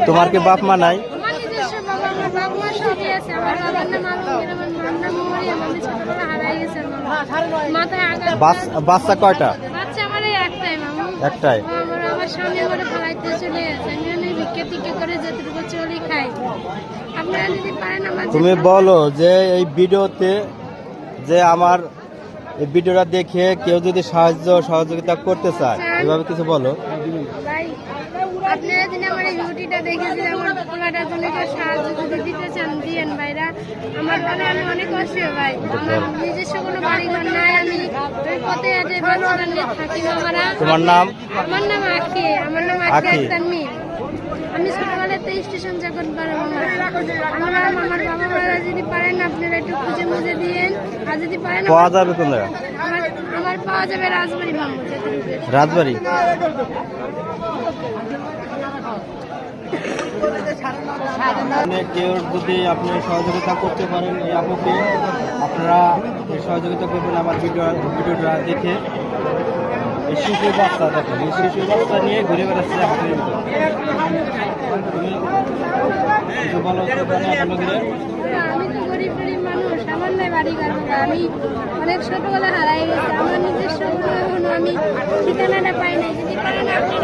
তোমার কি বাপ মা নাই? বাচ্চা কয়টা? একটাই। তুমি বলো যে এই ভিডিওতে যে আমার এই ভিডিওটা দেখে কেউ যদি সহযোগিতা করতে চায় এভাবে কিছু বলো। আপনারা যদি আমার এই ভিডিওটা দেখেছেন আমার পোলাটার জন্য সাহায্য যদি দিতে চান দিয়েন ভাইরা। আমার বলে আমি অনেক অসুখ ভাই, আমার নিজস্ব কোনো বাড়িঘর নাই, আমি ওই পথে হেঁটে বাচ্চারা নিয়ে থাকি। তোমার নাম? আমার নাম আখি। আমার নাম আখি আক্তার মির। আমি ছোটবেলাতে স্টেশন চাকর পারবো। আমার বাবা মারা যদি পারেন আপনারা একটু খুঁজে মুজে দিয়েন, আর যদি পারেন পাওয়া যাবে কোন জায়গায়? আমার পাওয়া যাবে রাজবাড়ি মামু। রাজবাড়ি। কেউ যদি আপনি সহযোগিতা করতে পারেন এই আপুকে, আপনারা সহযোগিতা করবেন আমার ভিডিওটা দেখে। এই শিশু বাচ্চা দেখেন, এই শিশু বাচ্চা নিয়ে ঘুরে বেড়াচ্ছে হাটের ভিতরে। আমি তো গরিব মানুষ, আমার নাই বাড়ি ঘর। আমি অনেক ছোটবেলা হারাই গেছি, আমার নিজস্ব আমি ঠিকানাটা পাই নাই। যদি পারেন আপনি